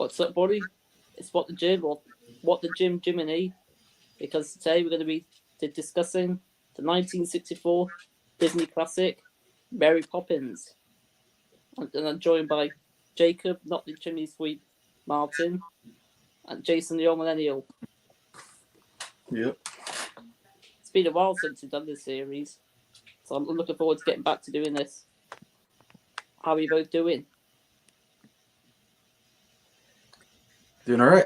What's up, buddy? It's what the gym or what the gym Jiminy, because today we're going to be discussing the 1964 Disney classic Mary Poppins, and I'm joined by Jacob, not the chimney sweep, Martin, and Jason, the old millennial. Yep. It's been a while since we've done this series, so I'm looking forward to getting back to doing this. How are you both doing? Doing all right.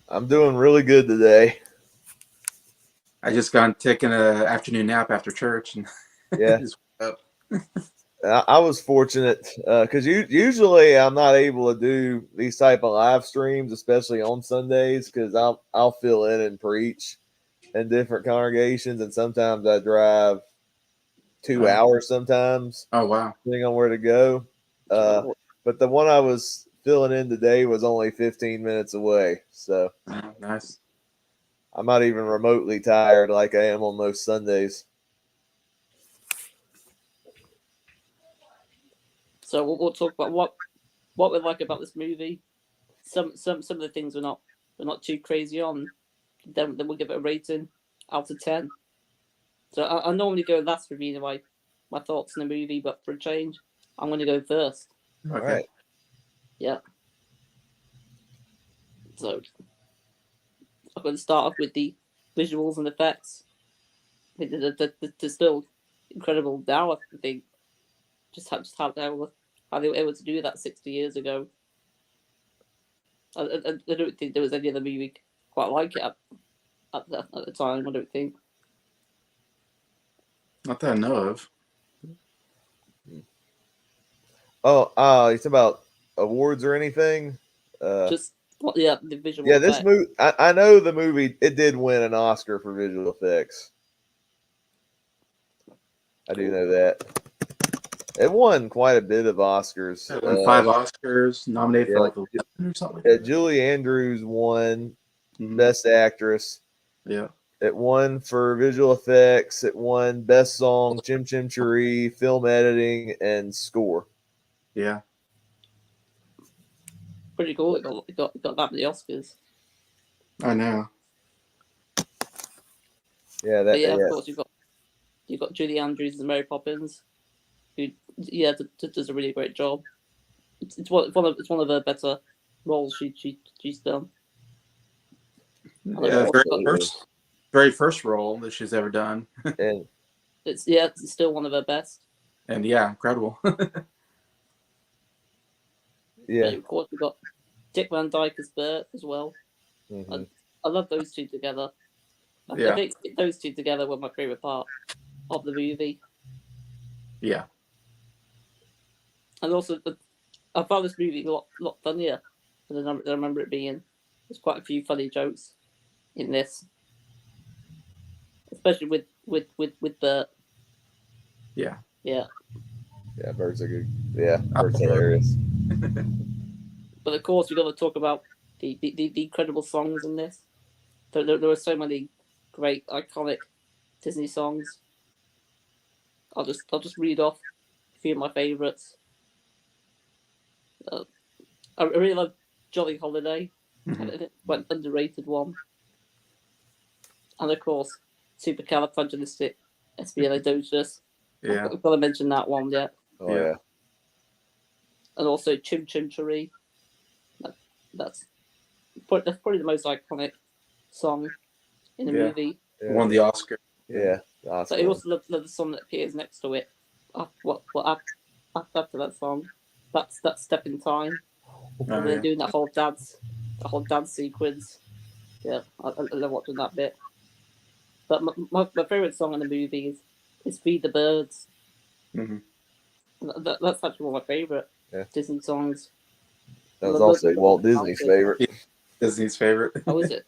I'm doing really good today. I just got taking an afternoon nap after church, and Yeah, just woke I was fortunate because usually I'm not able to do these type of live streams, especially on Sundays, because I'll fill in and preach in different congregations, and sometimes I drive 2 hours sometimes, oh wow. depending on where to go. But the one I was filling in today was only 15 minutes away, so Oh, nice. I'm not even remotely tired like I am on most Sundays. So we'll talk about what we like about this movie. Some of the things we're not too crazy on. Then we'll give it a rating out of 10. So I normally go last for reading my thoughts on the movie, but for a change, I'm going to go first. Okay. All right. Yeah. So I'm going to start off with the visuals and effects. I think they're still incredible now. I think just how they were able to do that 60 years ago. I don't think there was any other movie quite like it at the time. I don't think. Not that I know of. Oh, it's about awards or anything? Just the visual. Yeah, this effects. movie. I know the movie. It did win an Oscar for visual effects. I do know that. It won quite a bit of Oscars. It won 5 Oscars, nominated for like 11 or something like that. Julie Andrews won Mhm. Best Actress. Yeah. It won for visual effects. It won Best Song, Chim Chim Cheree, Film Editing, and Score. Yeah. Pretty cool. It got that many Oscars. I know. Yeah, But yeah, of course you've got Julie Andrews and Mary Poppins, who does a really great job. It's one of her better roles she's done. Yeah, very first role that she's ever done. And It's still one of her best. And yeah, incredible. yeah, But of course we've got Dick Van Dyke as Bert as well. mhm. I love those two together. Yeah. I think those two together were my favorite part of the movie. Yeah. And also, I found this movie a lot funnier than I remember it being. There's quite a few funny jokes in this, especially with Bert. Yeah. Yeah. Yeah, Bert's a good. Yeah, Bert's hilarious. But of course, we've got to talk about the incredible songs in this. There are so many great iconic Disney songs. I'll just read off a few of my favourites. I really love Jolly Holiday. Mhm. Quite underrated one. And of course, Supercalifragilisticexpialidocious. Yeah. I've got to mention that one, yeah. Oh Yeah. yeah. And also Chim Chim Cheree. That's probably the most iconic song in the Yeah. movie. Yeah. Won the Oscar. Yeah. But I also love the song that appears next to it. After that song, that's Step in Time. And they're doing that whole dance sequence. Yeah, I love watching that bit. But my favorite song in the movie is "Feed the Birds." Mhm. That's actually one of my favorite Disney songs. That was also Walt Disney's favorite. Disney's favorite. Oh, is it?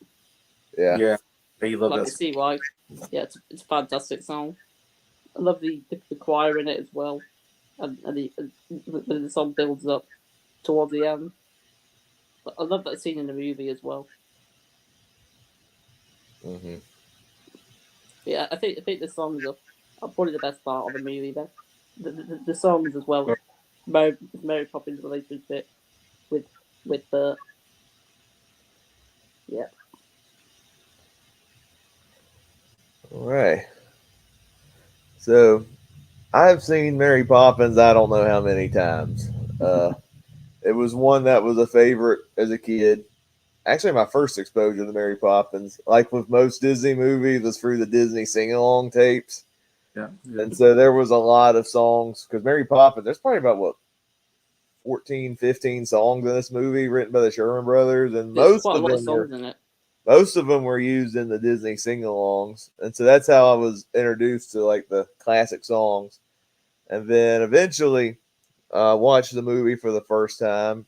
Yeah. Yeah. You love I that. can see why. Yeah, it's a fantastic song. I love the choir in it as well, and when the song builds up towards the end. But I love that scene in the movie as well. Mm-hmm. Yeah, I think the songs are probably the best part of the movie. The songs as well. Mary Poppins' relationship with with Bert. Yeah. All right. So I've seen Mary Poppins. I don't know how many times. It was one that was a favorite as a kid. Actually, my first exposure to Mary Poppins, like with most Disney movies, was through the Disney sing along tapes. Yeah. And so there was a lot of songs because Mary Poppins, there's probably about what 14, 15 songs in this movie written by the Sherman Brothers, and There's quite a lot of songs in it. most of them were used in the Disney sing-alongs, and so that's how I was introduced to like the classic songs. And then eventually, watched the movie for the first time,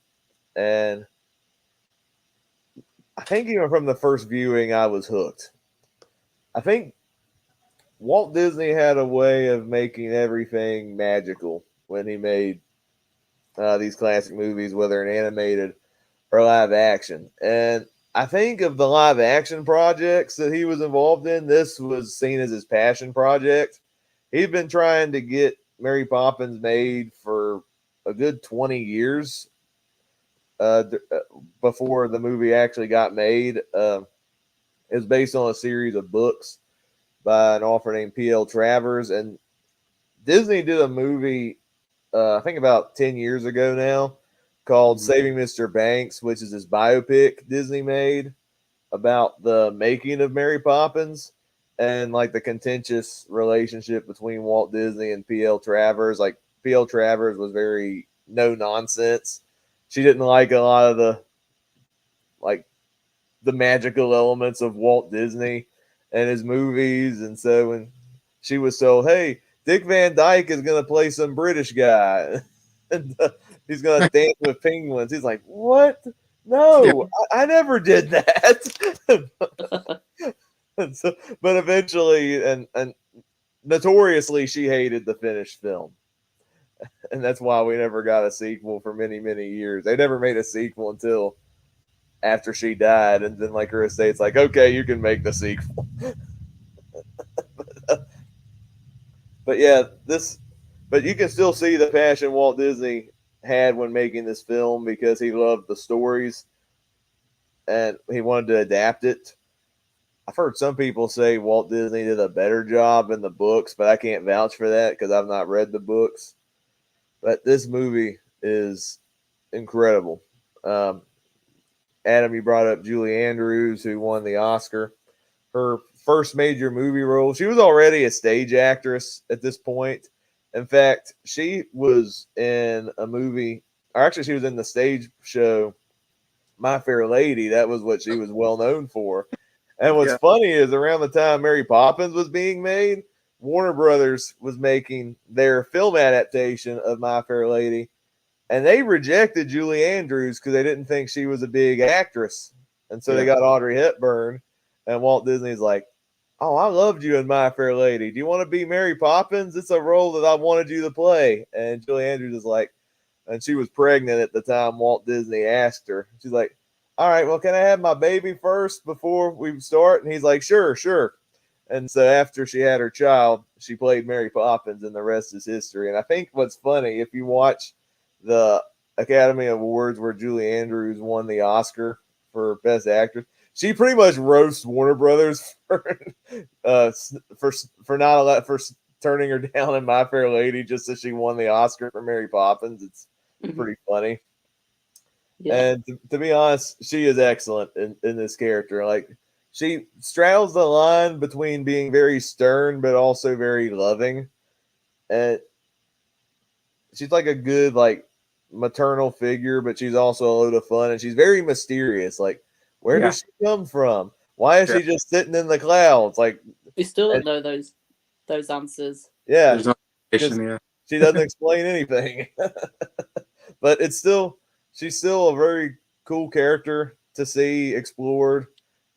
and I think even from the first viewing, I was hooked. I think Walt Disney had a way of making everything magical when he made these classic movies, whether in animated or live action. And I think of the live action projects that he was involved in, this was seen as his passion project. He'd been trying to get Mary Poppins made for a good 20 years before the movie actually got made. It was based on a series of books by an author named P.L. Travers. And Disney did a movie, I think about 10 years ago now, called Saving Mr. Banks, which is his biopic Disney made about the making of Mary Poppins and like the contentious relationship between Walt Disney and P.L. Travers. Like P.L. Travers was very no nonsense. She didn't like a lot of the magical elements of Walt Disney and his movies. And so when she was told, hey, Dick Van Dyke is going to play some British guy and he's going to dance with penguins, he's like, what? No, I never did that. So, but eventually, and notoriously, she hated the finished film. And that's why we never got a sequel for many, many years. They never made a sequel until after she died. And then, like, her estate's like, okay, you can make the sequel. But yeah, but you can still see the passion Walt Disney had when making this film because he loved the stories and he wanted to adapt it. I've heard some people say Walt Disney did a better job in the books, but I can't vouch for that because I've not read the books. But this movie is incredible. Adam, you brought up Julie Andrews, who won the Oscar. Her first major movie role. She was already a stage actress at this point. In fact, she was in a movie, or actually, she was in the stage show My Fair Lady. That was what she was well known for. And what's funny is around the time Mary Poppins was being made, Warner Brothers was making their film adaptation of My Fair Lady, and they rejected Julie Andrews because they didn't think she was a big actress. And so they got Audrey Hepburn, and Walt Disney's like, oh, I loved you in My Fair Lady. Do you want to be Mary Poppins? It's a role that I wanted you to play. And Julie Andrews is like, and she was pregnant at the time Walt Disney asked her. She's like, all right, well, can I have my baby first before we start? And he's like, sure, sure. And so after she had her child, she played Mary Poppins, and the rest is history. And I think what's funny, if you watch the Academy Awards where Julie Andrews won the Oscar for Best Actress, she pretty much roasts Warner Brothers for turning her down in My Fair Lady just as she won the Oscar for Mary Poppins. It's pretty funny. Yeah. And to be honest, she is excellent in this character. Like, she straddles the line between being very stern but also very loving. And she's like a good, like, maternal figure, but she's also a load of fun. And she's very mysterious. Like, where does she come from? Why is she just sitting in the clouds? Like, we still don't know those answers. Yeah. There's no explanation, she doesn't explain anything. But she's still a very cool character to see explored.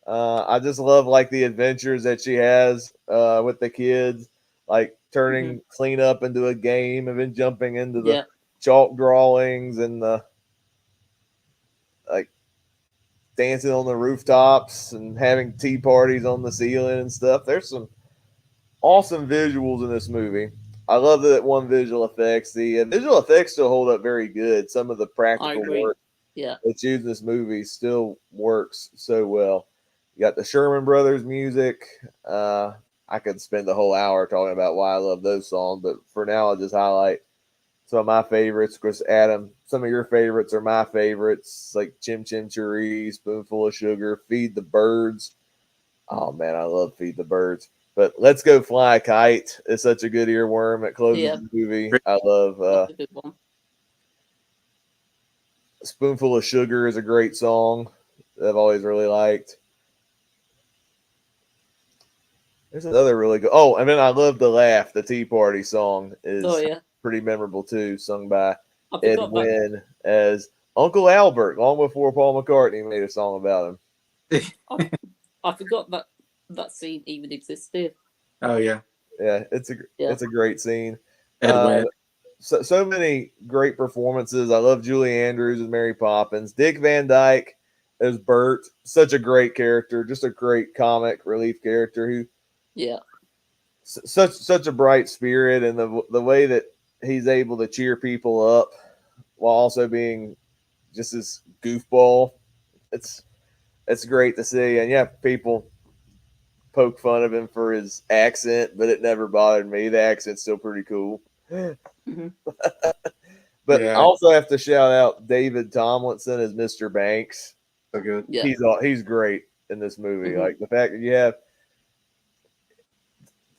I just love like the adventures that she has with the kids, like turning cleanup into a game and then jumping into the chalk drawings and the like dancing on the rooftops and having tea parties on the ceiling and stuff. There's some awesome visuals in this movie. I love that one visual effects. The visual effects still hold up very good. Some of the practical work Yeah. that's used in this movie still works so well. You got the Sherman Brothers music. I could spend the whole hour talking about why I love those songs, but for now, I'll just highlight some of my favorites. Of course, Adam, some of your favorites are my favorites, like Chim Chim Cheree, Spoonful of Sugar, Feed the Birds. Oh man, I love Feed the Birds. But Let's Go Fly a Kite is such a good earworm. It closes Yeah. the movie. I love That's a good one. Spoonful of Sugar is a great song that I've always really liked. There's another really good. Oh, and then I love The Laugh. The Tea Party song is Oh yeah. pretty memorable too, sung by I Ed forgot that. Wynn as Uncle Albert, long before Paul McCartney made a song about him. I forgot that scene even existed. Oh yeah, Yeah, it's a great scene. Ed Wynn. So many great performances. I love Julie Andrews as Mary Poppins. Dick Van Dyke as Bert, such a great character, just a great comic relief character who Yeah. such a bright spirit, and the way that he's able to cheer people up while also being just this goofball. It's great to see, and yeah, people poke fun of him for his accent, but it never bothered me. The accent's still pretty cool. Mm-hmm. But Yeah. I also have to shout out David Tomlinson as Mr. Banks. So good. Yeah. He's great in this movie. Mhm. Like the fact that you have,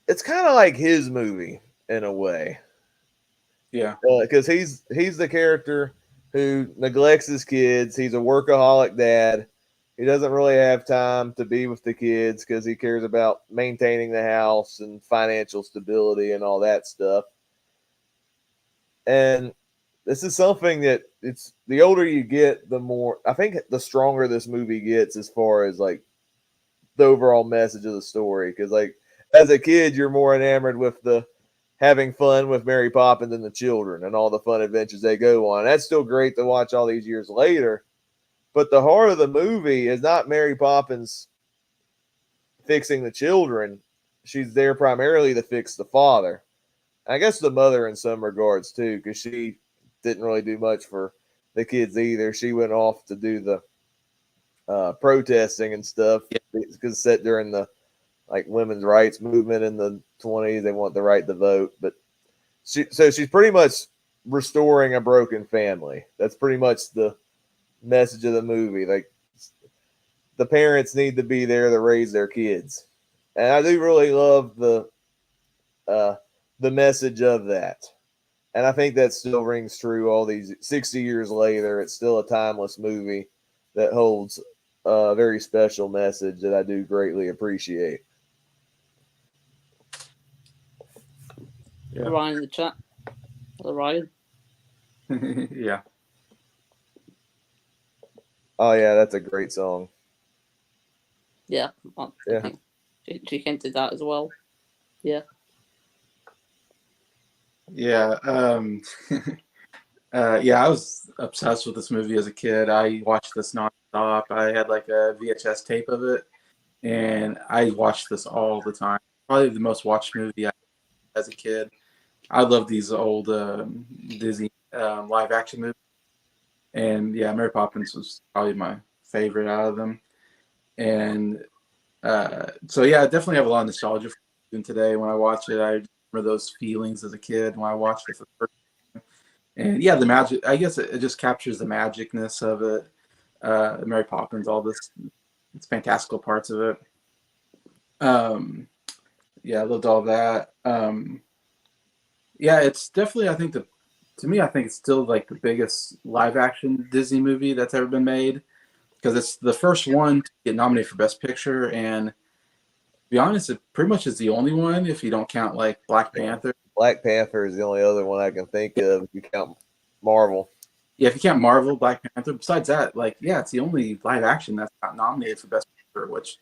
it's kind of like his movie in a way, Yeah. because he's the character who neglects his kids. He's a workaholic dad. He doesn't really have time to be with the kids because he cares about maintaining the house and financial stability and all that stuff. And this is something that it's the older you get, the more I think the stronger this movie gets as far as like the overall message of the story. Because like as a kid, you're more enamored with the having fun with Mary Poppins and the children and all the fun adventures they go on. That's still great to watch all these years later. But the heart of the movie is not Mary Poppins fixing the children. She's there primarily to fix the father. I guess the mother in some regards too, because she didn't really do much for the kids either. She went off to do the protesting and stuff because set during the like women's rights movement in the 20s. They want the right to vote, but she's pretty much restoring a broken family. That's pretty much the message of the movie. Like the parents need to be there to raise their kids, and I do really love the message of that. And I think that still rings true all these 60 years later. It's still a timeless movie that holds a very special message that I do greatly appreciate. Yeah. Ryan in the chat. Hello, Ryan. Yeah. Oh yeah, that's a great song. Yeah. I Yeah. think she hinted that as well. Yeah. Yeah. Yeah, I was obsessed with this movie as a kid. I watched this nonstop. I had like a VHS tape of it, and I watched this all the time. Probably the most watched movie as a kid. I love these old Disney live action movies, and yeah, Mary Poppins was probably my favorite out of them. And so yeah, I definitely have a lot of nostalgia for it. Even today when I watch it. I remember those feelings as a kid when I watched it for the first time. And yeah, the magic. I guess it just captures the magicness of it. Mary Poppins, all this, it's fantastical parts of it. Yeah, I loved all that. Yeah, it's definitely. I think to me, I think it's still like the biggest live action Disney movie that's ever been made because it's the first one to get nominated for Best Picture, and to be honest, it pretty much is the only one if you don't count like Black Panther. Black Panther is the only other one I can think of if you count Marvel. Yeah, if you count Marvel, Black Panther. Besides that, like yeah, it's the only live action that's not nominated for Best Picture, which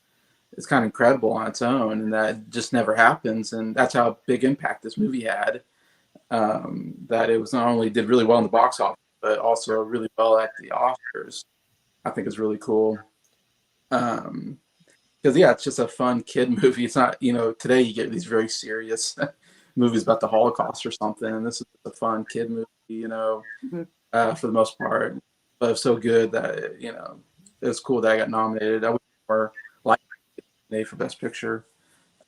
is kind of incredible on its own, and that just never happens. And that's how big impact this movie had. That it was not only did really well in the box office, but also really well at the Oscars. I think is really cool. Because yeah, it's just a fun kid movie. It's not, today you get these very serious movies about the Holocaust or something, and this is a fun kid movie, Mhm. For the most part. but it was so good that you know it was cool that I got nominated. I would more like for Best Picture.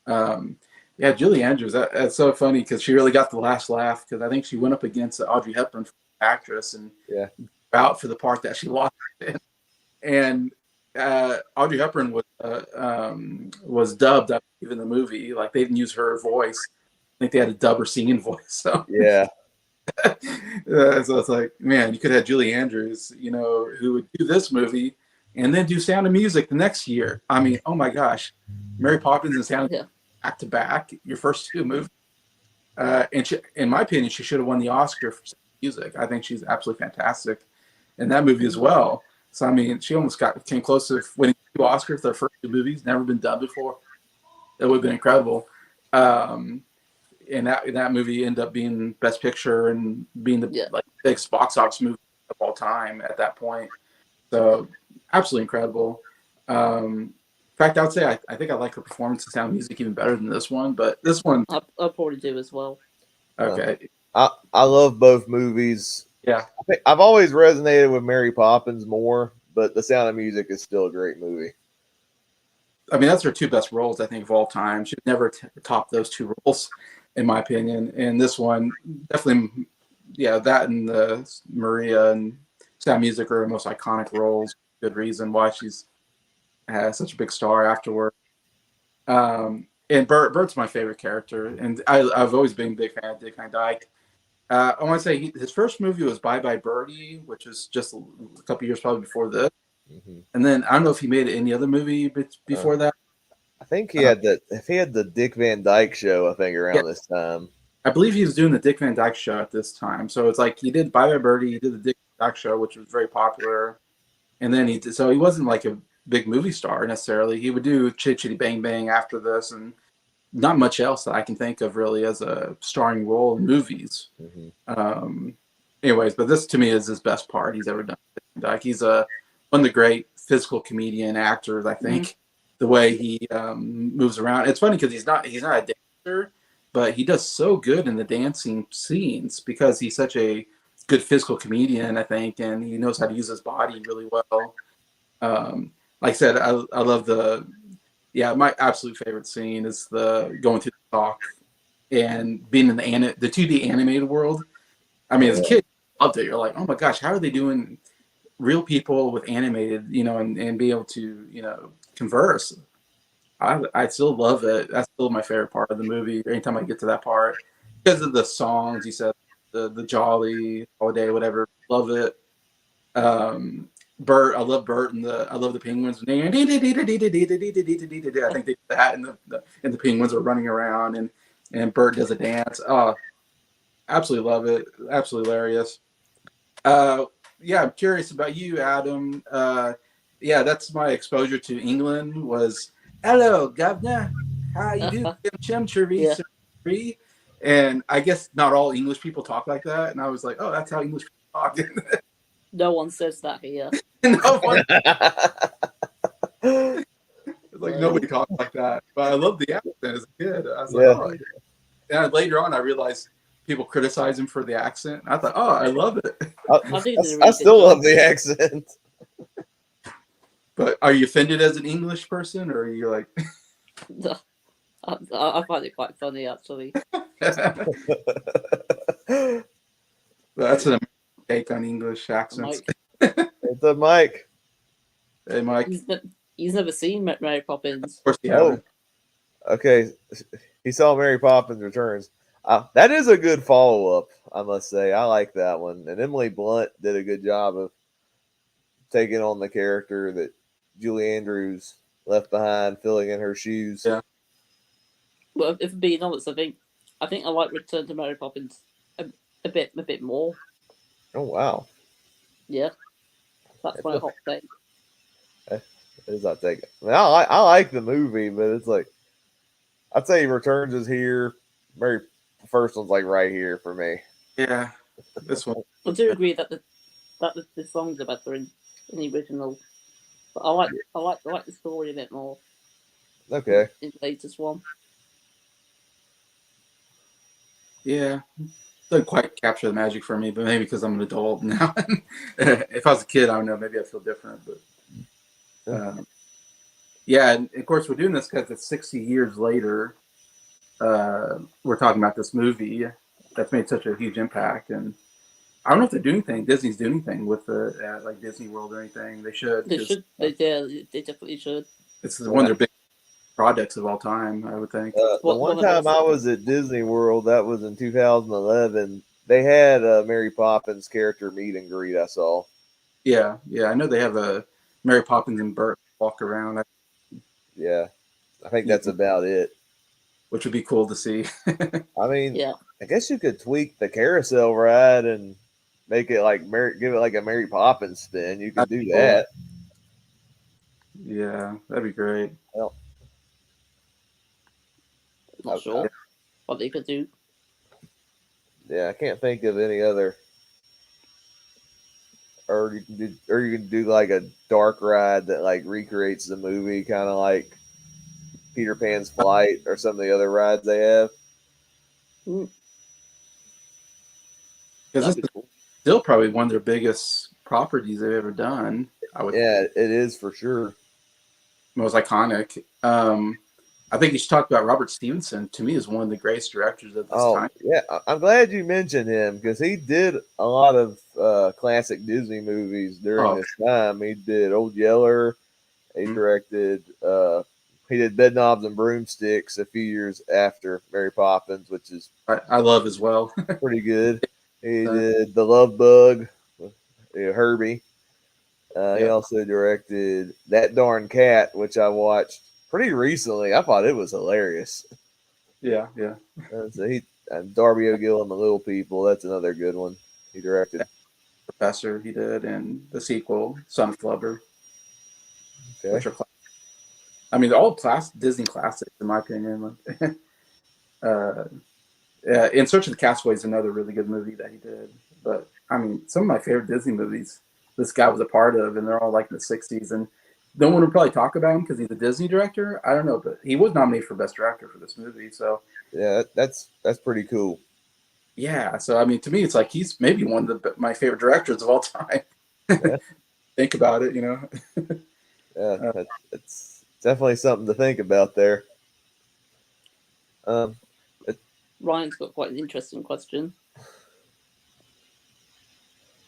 Yeah, Julie Andrews. That's so funny because she really got the last laugh because I think she went up against Audrey Hepburn for actress and Yeah. out for the part that she lost in. And Audrey Hepburn was dubbed, I believe, in the movie. Like they didn't use her voice. I think they had to dub her singing voice. So Yeah. so it's like, man, you could have Julie Andrews, you know, who would do this movie and then do Sound of Music the next year. I mean, oh my gosh, Mary Poppins and Sound of Music back to back, your first two movies. And she, in my opinion, she should have won the Oscar for Sound of Music. I think she's absolutely fantastic in that movie as well. So I mean, she almost came close to winning 2 Oscars for her first 2 movies. Never been done before. That would have been incredible. And that movie ended up being Best Picture and being the like biggest box office movie of all time at that point. So absolutely incredible. In fact, I would say I think I like her performance in Sound of Music even better than this one. But this one, I probably do as well. okay. I love both movies. Yeah. I've always resonated with Mary Poppins more, but The Sound of Music is still a great movie. I mean, that's her 2 best roles, I think, of all time. She'd never top those 2 roles, in my opinion. And this one, definitely, yeah, that and the Maria and Sound of Music are her most iconic roles. Good reason why she's such a big star afterward. And Bert's my favorite character, and I've always been a big fan of Dick Van Dyke. I want to say his first movie was Bye Bye Birdie, which was just a couple years probably before this. Mm-hmm. And then I don't know if he made any other movie before that. I think he had the Dick Van Dyke Show, I think, around this time. I believe he was doing the Dick Van Dyke Show at this time. So it's like he did Bye Bye Birdie, he did the Dick Van Dyke Show, which was very popular. And then so he wasn't like a big movie star necessarily. He would do Chitty Chitty Bang Bang after this, and not much else that I can think of really as a starring role in movies. Mm-hmm. Anyways, but this to me is his best part he's ever done. Like he's one of the great physical comedian actors, I think. Mm-hmm. The way he moves around. It's funny because he's not a dancer, but he does so good in the dancing scenes because he's such a good physical comedian, I think, and he knows how to use his body really well. Like I said, I love my absolute favorite scene is the going through the talk and being in the 2D animated world. I mean, as a kid, I loved it. You're like, oh my gosh, how are they doing real people with animated, and be able to, converse. I still love it. That's still my favorite part of the movie. Anytime I get to that part, because of the songs, you said the Jolly Holiday, whatever. Love it. Bert, I love Bert and I love the penguins. I think they did that, and the penguins are running around, and Bert does a dance. Oh, absolutely love it. Absolutely hilarious. Yeah, I'm curious about you, Adam. Yeah, that's my exposure to England was, hello, governor. How you doing? And I guess not all English people talk like that. And I was like, oh, that's how English people talk. No one says that here. No one. Like nobody talks like that. But I loved the accent as a kid. I was like, oh. And later on, I realized people criticize him for the accent. I thought, oh, I love it. I still love the accent. But are you offended as an English person, or are you like? I find it quite funny, actually. That's an take on English accents. What's up, Mike? Hey, Mike. He's never seen Mary Poppins. Of course you haven't. Okay. He saw Mary Poppins Returns. That is a good follow-up, I must say. I like that one. And Emily Blunt did a good job of taking on the character that Julie Andrews left behind, filling in her shoes. Yeah. Well, if I'm being honest, I think I like Return to Mary Poppins a bit more. Oh wow! Yeah, that's my hot take. It is hot take. I mean, I like the movie, but it's like I'd say Returns is here. The first one's like right here for me. Yeah, this one. I do agree that the songs are better in the original, but I like the story a bit more. Okay. In the latest one. Yeah. doesn't quite capture the magic for me, but maybe because I'm an adult now. If I was a kid, I don't know. Maybe I feel different, but yeah. And of course, we're doing this because it's 60 years later. We're talking about this movie that's made such a huge impact, and I don't know if they're doing anything. Disney's doing anything with the like Disney World or anything. They should. They should. They definitely should. It's one of their big projects of all time, I would think. The one time I was at Disney World, that was in 2011. They had a Mary Poppins character meet and greet. I saw. Yeah, I know they have a Mary Poppins and Bert walk around. Yeah, I think that's about it. Which would be cool to see. I mean, Yeah. I guess you could tweak the carousel ride and make it like give it like a Mary Poppins spin. You could do that. Yeah, that'd be great. Well, not sure what they could do. Yeah, I can't think of any other. Or you can do like a dark ride that like recreates the movie, kind of like Peter Pan's Flight or some of the other rides they have. Because this is still probably one of their biggest properties they've ever done. Yeah, it is for sure. Most iconic. I think you should talk about Robert Stevenson. To me, is one of the greatest directors of this time. Yeah, I'm glad you mentioned him because he did a lot of classic Disney movies during this time. He did Old Yeller. He directed. He did Bedknobs and Broomsticks a few years after Mary Poppins, which is I love as well. pretty good. He did The Love Bug, Herbie. He also directed That Darn Cat, which I watched pretty recently. I thought it was hilarious. Yeah. So Darby O'Gill and the Little People. That's another good one. He directed. Professor, he did, and the sequel, Son of Flubber. Okay. Which are I mean, they're all Disney classics, in my opinion. In Search of the Castaway is another really good movie that he did. But, I mean, some of my favorite Disney movies this guy was a part of, and they're all like in the 60s. And no one would probably talk about him because he's a Disney director. I don't know, but he was nominated for Best Director for this movie. So yeah, that's pretty cool. Yeah, so I mean, to me, it's like he's maybe one of my favorite directors of all time. Yeah. Think about it, Yeah, it's definitely something to think about there. Ryan's got quite an interesting question.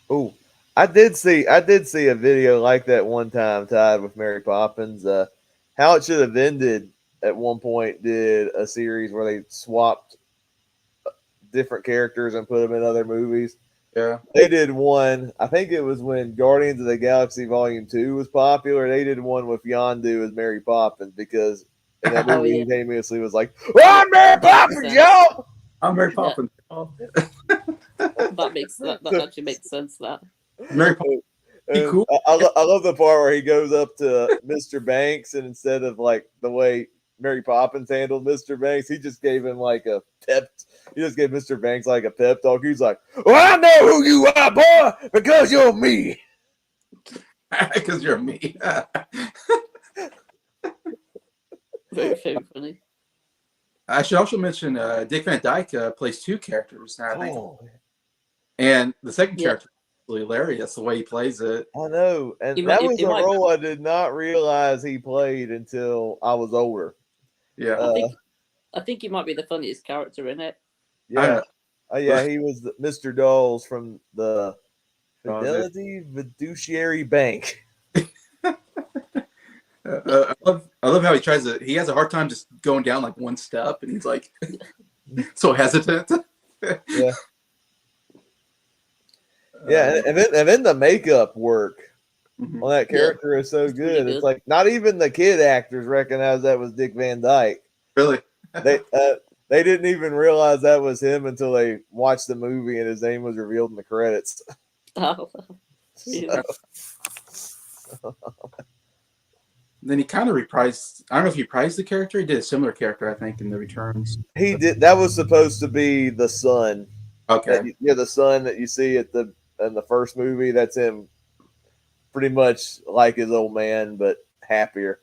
Oh, I did see a video like that one time tied with Mary Poppins. How It Should Have Ended at one point did a series where they swapped different characters and put them in other movies. Yeah. They did one, I think it was when Guardians of the Galaxy Volume 2 was popular. They did one with Yondu as Mary Poppins because in that movie he famously was like, "Oh, I'm Mary Poppins, y'all! I'm Mary Poppins." That actually makes sense. That Mary Poppins. Cool. I love the part where he goes up to Mr. Banks and instead of like the way Mary Poppins handled Mr. Banks, he just gave him like a pep. He just gave Mr. Banks like a pep talk. He's like, "Well, I know who you are, boy, because you're me." Because you're me. very, very funny. I should also mention Dick Van Dyke plays two characters now. And the second character is hilarious, the way he plays it. I know. And that was a role I did not realize he played until I was older. Yeah. I think he might be the funniest character in it. Yeah. Yeah, he was Mr. Dawes from the Fidelity Fiduciary Bank. I love how he has a hard time just going down like one step, and he's like so hesitant. Yeah. Yeah, and then the makeup work on that character is so good. It's like not even the kid actors recognize that was Dick Van Dyke. Really? They didn't even realize that was him until they watched the movie and his name was revealed in the credits. Oh, Then he kind of reprised. I don't know if he reprised the character. He did a similar character, I think, in The Returns. He did. That was supposed to be the son. Okay. The son that you see in the first movie. That's him, pretty much like his old man, but happier.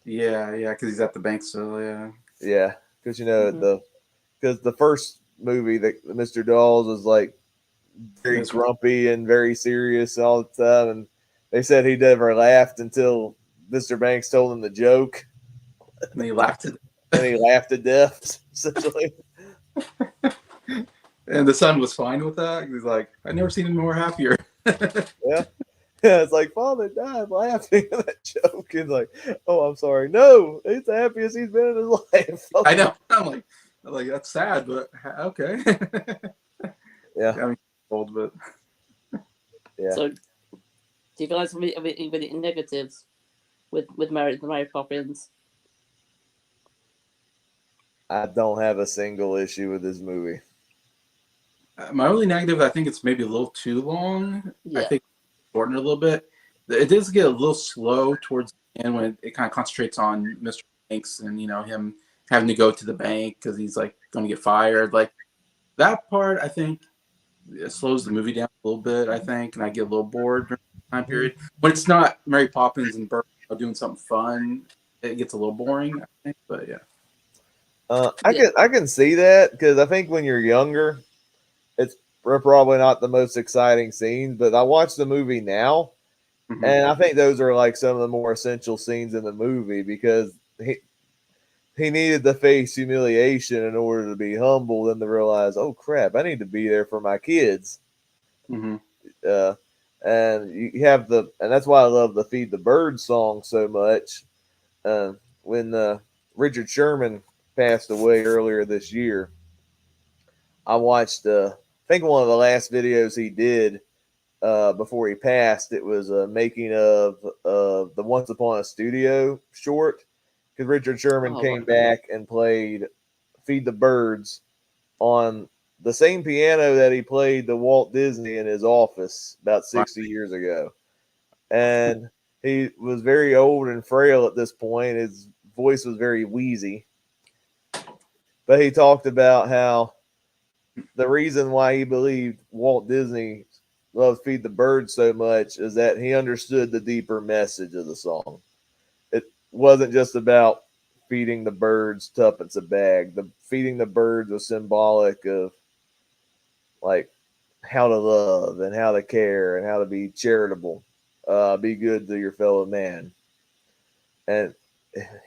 Yeah, because he's at the bank still. Yeah. Yeah, because because the first movie that Mr. Dawes was like very Miserable. grumpy and very serious all the time, and they said he never laughed until Mr. Banks told him the joke, And he laughed at and he laughed to death. Essentially, and the son was fine with that. He's like, I've never seen him more happier. yeah. Yeah, it's like father died laughing at that joke. He's like, "Oh, I'm sorry. No, he's the happiest he's been in his life." I know. I'm like that's sad, but okay. Yeah, I mean, old, but yeah. So, do you guys have any negatives with Mary Poppins? I don't have a single issue with this movie. my only negative, I think it's maybe a little too long. I Yeah. think shorten it a little bit. It does get a little slow towards the end when it kind of concentrates on Mr. Banks and him having to go to the bank because he's like going to get fired. Like that part, I think it slows the movie down a little bit. I think, and I get a little bored during the time period when it's not Mary Poppins and Bert doing something fun. It gets a little boring, I think. But yeah, I can see that because I think when you're younger, it's probably not the most exciting scenes. But I watched the movie now, Mhm. and I think those are like some of the more essential scenes in the movie because he needed to face humiliation in order to be humble and to realize, oh crap, I need to be there for my kids. Mhm. Uh, and you have and that's why I love the Feed the Birds song so much. When Richard Sherman passed away earlier this year, I watched, I think one of the last videos he did before he passed. It was a making of the Once Upon a Studio short because Richard Sherman Oh, came right. back and played Feed the Birds on the same piano that he played the Walt Disney in his office about 60 years ago. And he was very old and frail at this point. His voice was very wheezy. But he talked about how the reason why he believed Walt Disney loved Feed the Birds so much is that he understood the deeper message of the song. It wasn't just about feeding the birds tuppence a bag. The feeding the birds was symbolic of like how to love and how to care and how to be charitable, be good to your fellow man. And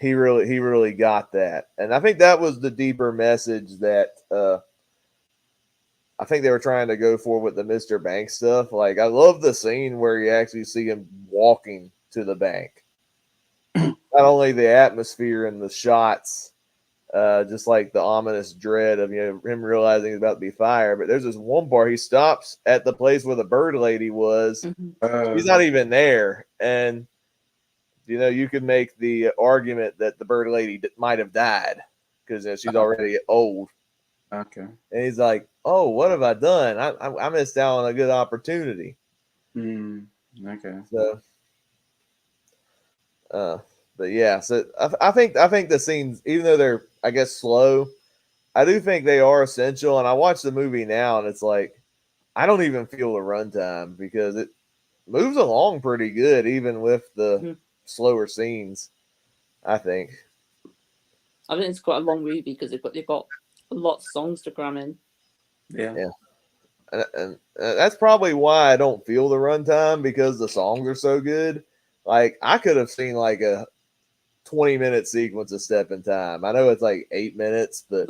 he really got that. And I think that was the deeper message that I think they were trying to go for with the Mr. Banks stuff. Like I love the scene where you actually see him walking to the bank. Not only the atmosphere and the shots, just like the ominous dread of him realizing he's about to be fired. But there's this one part he stops at the place where the bird lady was. She's not even there, and you could make the argument that the bird lady might have died because she's already old. Okay. And he's like, "Oh, what have I done? I missed out on a good opportunity." Okay. So, but yeah, so I think the scenes, even though they're I guess slow, I do think they are essential. And I watch the movie now, and it's like I don't even feel the runtime because it moves along pretty good, even with the slower scenes. I think. I think it's quite a long movie because they've got a lot of songs to cram in. Yeah. And that's probably why I don't feel the runtime because the songs are so good. Like I could have seen like a 20-minute sequence of Step in Time. I know it's like 8 minutes, but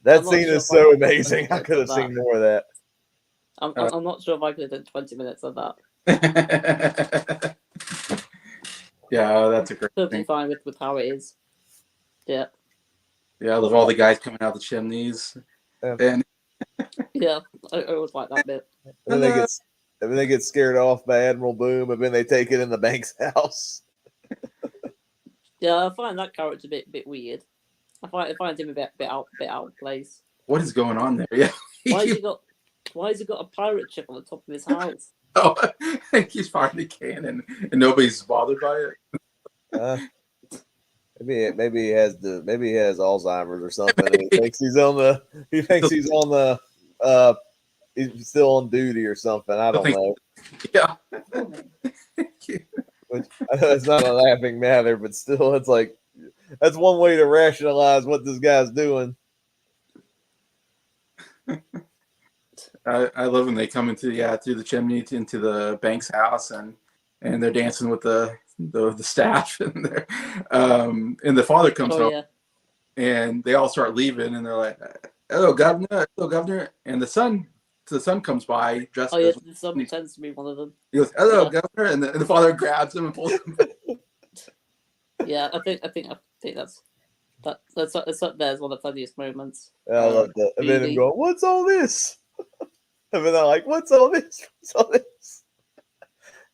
that scene is so amazing. I could have seen more of that. I'm not sure if I could have done 20 minutes of that. Yeah, that's a great Perfectly thing. fine with how it is. Yeah. Yeah, I love all the guys coming out the chimneys. And Yeah, I always like that bit. And then they get scared off by Admiral Boom, and then they take it in the bank's house. Yeah, I find that character a bit weird. I find him a bit out of place. What is going on there? Yeah. Why has he got a pirate ship on the top of his house? Oh, he's firing the cannon and nobody's bothered by it. Maybe he has Alzheimer's or something. And he thinks he's on the he's still on duty or something. I don't know. Yeah. Which, it's not a laughing matter, but still, it's like that's one way to rationalize what this guy's doing. I love when they come into through the chimney into the Banks house and they're dancing with the staff and the father comes Oh home yeah. and they all start leaving and they're like, hello governor, and the son comes by dressed Oh yeah. as The son pretends to be one of them. he goes, hello Yeah. governor, and the father grabs him and pulls him back. Yeah. I think that's up there as one of the funniest moments. I love that. And then him Really. going, "What's all this?" And then they're like, "What's all this? What's all this?"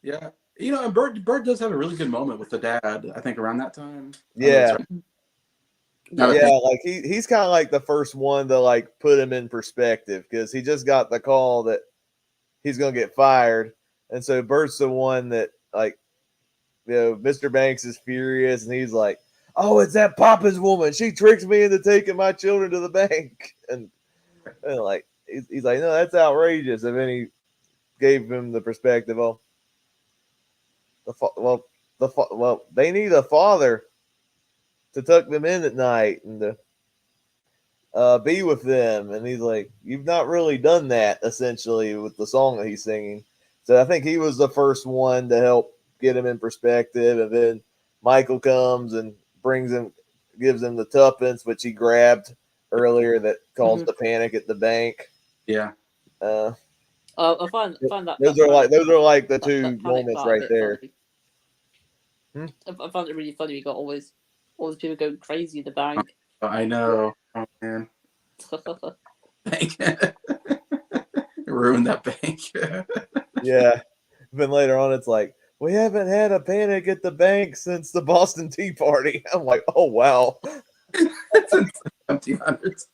Yeah, and Bird does have a really good moment with the dad, I think, around that time. Yeah. Now that I Yeah, think- like he's kind of like the first one to like put him in perspective because he just got the call that he's gonna get fired, and so Bert's the one that like, Mr. Banks is furious, and he's like, "Oh, it's that Poppins woman. She tricked me into taking my children to the bank," and like he's like, "No, that's outrageous." And then he gave him the perspective. Well, they need a father to tuck them in at night and to be with them. And he's like, "You've not really done that," essentially, with the song that he's singing. So I think he was the first one to help get him in perspective. And then Michael comes and gives him the tuppence, which he grabbed earlier, that caused the panic at the bank. Yeah. I find that those are like the two moments right there. I found it really funny. We got all these people going crazy in the bank. I know. Oh man. Bank. Ruined that bank. Yeah. Then later on, it's like, "We haven't had a panic at the bank since the Boston Tea Party." I'm like, "Oh, wow." Since the 1700s.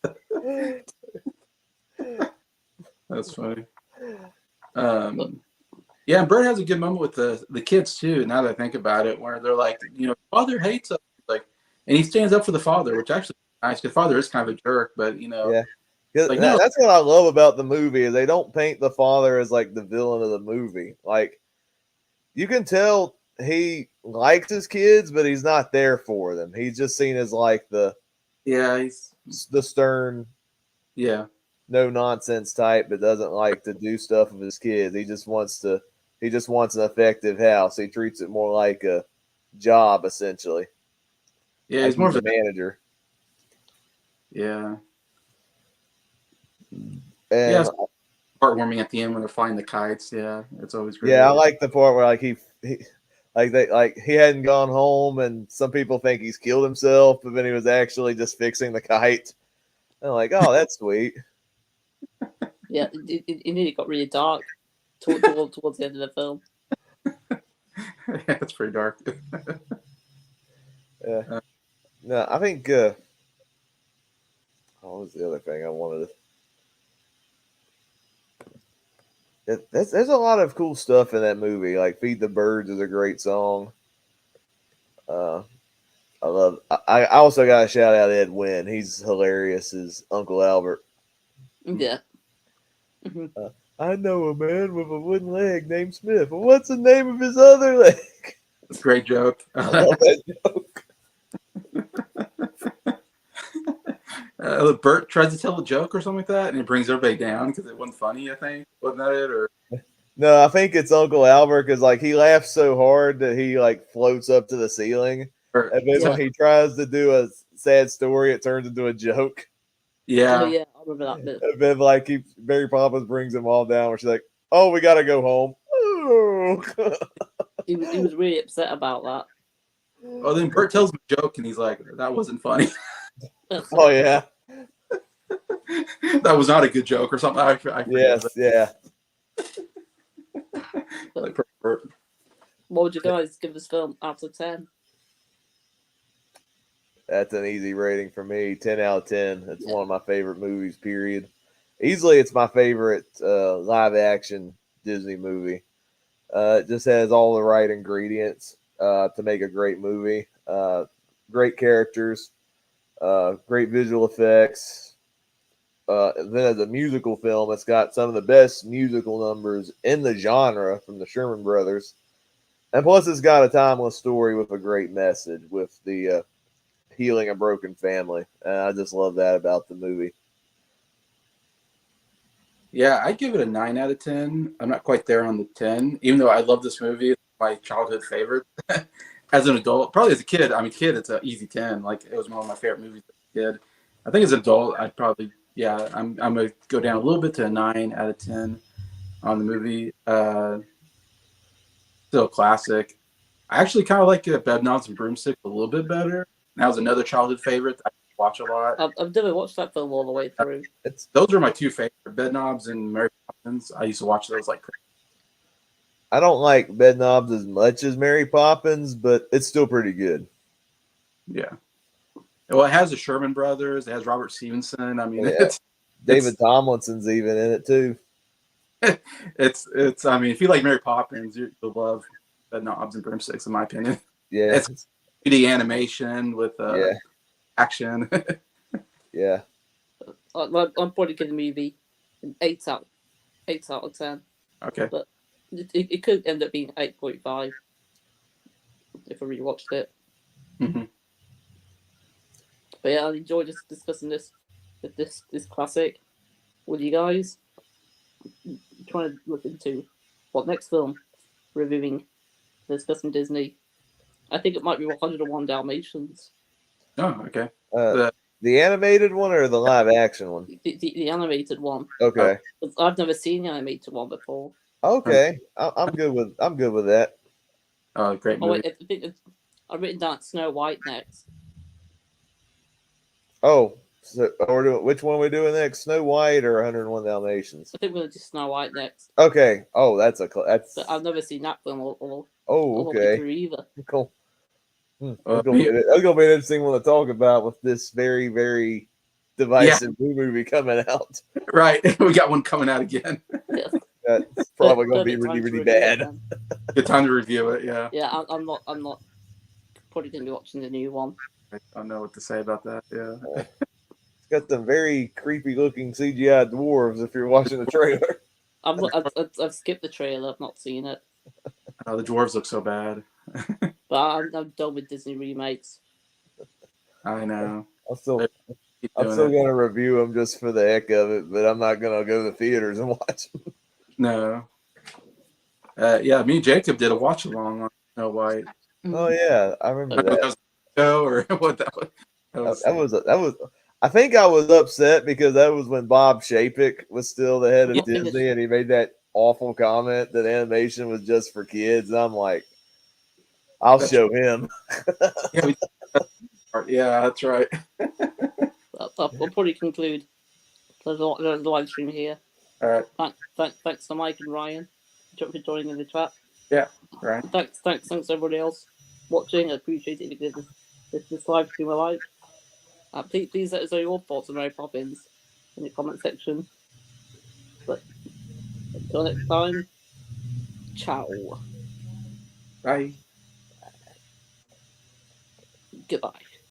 That's funny. Yeah, and Bert has a good moment with the kids too. Now that I think about it, where they're like, father hates us, like, and he stands up for the father, which actually is nice because father is kind of a jerk, but Yeah. like, no. That's what I love about the movie. Is they don't paint the father as like the villain of the movie. Like, you can tell he likes his kids, but he's not there for them. He's just seen as like the stern, no nonsense type that doesn't like to do stuff with his kids. He just wants an effective house. He treats it more like a job, essentially. Yeah, like he's more of a manager. Yeah. And heartwarming at the end when they're flying the kites. Yeah, it's always great. Yeah, I like the part where like he hadn't gone home, and some people think he's killed himself, but then he was actually just fixing the kite. And I'm like, "Oh, that's sweet." Yeah, it nearly got really dark towards the end of the film. Yeah, it's pretty dark. Yeah. No, I think. What was the other thing I wanted to? There's a lot of cool stuff in that movie. Like "Feed the Birds" is a great song. I love. I also got to shout out Ed Wynn. He's hilarious as Uncle Albert. Yeah. I know a man with a wooden leg named Smith. Well, what's the name of his other leg? Great joke. I love that joke. Bert tries to tell a joke or something like that, and it brings everybody down because it wasn't funny. I think wasn't that it? Or no, I think it's Uncle Albert because like he laughs so hard that he like floats up to the ceiling, and then when he tries to do a sad story, it turns into a joke. Yeah. Oh yeah, I remember that bit. And then like Mary Poppins brings them all down, where she's like, "Oh, we gotta go home." He was really upset about that. Oh, then Bert tells him a joke, and he's like, "That wasn't funny." Oh yeah. That was not a good joke or something. I yes, yeah. Like, what would you guys give this film out of 10? That's an easy rating for me. 10 out of 10. It's one of my favorite movies, period. Easily, it's my favorite live action Disney movie. It just has all the right ingredients to make a great movie. Great characters, great visual effects. Then as a musical film, it's got some of the best musical numbers in the genre from the Sherman Brothers. And plus, it's got a timeless story with a great message with the healing a broken family. I just love that about the movie. Yeah, I'd give it a 9 out of 10. I'm not quite there on the 10, even though I love this movie. It's my childhood favorite. As an adult, probably as a kid, it's an easy 10. Like, it was one of my favorite movies as a kid. I think as an adult, I'd probably, yeah, I'm going to go down a little bit to a 9 out of 10 on the movie. Still a classic. I actually kind of like Bedknobs and Broomsticks a little bit better. That was another childhood favorite that I watch a lot. I've never watched that film all the way through. Those are my two favorite, Bedknobs and Mary Poppins. I used to watch those like crazy. I don't like Bedknobs as much as Mary Poppins, but it's still pretty good. Yeah. Well, it has the Sherman Brothers. It has Robert Stevenson. I mean, Yeah. David Tomlinson's even in it too. It's. I mean, if you like Mary Poppins, you'll love Bedknobs and Broomsticks, in my opinion. Yeah. It's 3D animation with action. Yeah. I'm probably giving the movie an 8 out of 10. Okay. But it could end up being 8.5 if I rewatched it. Mm-hmm. But yeah, I enjoyed just discussing this classic with you guys. Trying to look into what next film reviewing, discussing Disney. I think it might be 101 Dalmatians. Oh, okay. The animated one or the live action one? The animated one. Okay. I've never seen the animated one before. Okay. I'm good with that. Oh, great movie. Oh wait, I think I've written down Snow White next. Oh, so which one are we doing next? Snow White or 101 Dalmatians? I think we're gonna do Snow White next. Okay. Oh, that's. But I've never seen that film or okay. either. Cool. That's gonna be an interesting one to talk about with this very, very divisive movie coming out. Right, we got one coming out again. Yeah. That's probably gonna be really, really bad. Good time to review it. Yeah. Yeah, I'm not probably gonna be watching the new one. I don't know what to say about that. Yeah. It's got some very creepy looking CGI dwarves. If you're watching the trailer, I've skipped the trailer. I've not seen it. The dwarves look so bad. But I'm done with Disney remakes. I know. I'm still gonna review them just for the heck of it, but I'm not gonna go to the theaters and watch them. No. Yeah, me and Jacob did a watch along on Snow White. Oh yeah, I remember that. That was or what that was. That was. I think I was upset because that was when Bob Chapek was still the head of Disney, and he made that awful comment that animation was just for kids. And I'm like, I'll show him. Yeah, that's right. I'll probably conclude the live stream here. All right. Thanks to Mike and Ryan for joining in the chat. Yeah, right. Thanks everybody else watching. I appreciate it because this live stream I like. Please let us know your thoughts on Mary Poppins in the comment section. But until next time, ciao. Bye. Goodbye.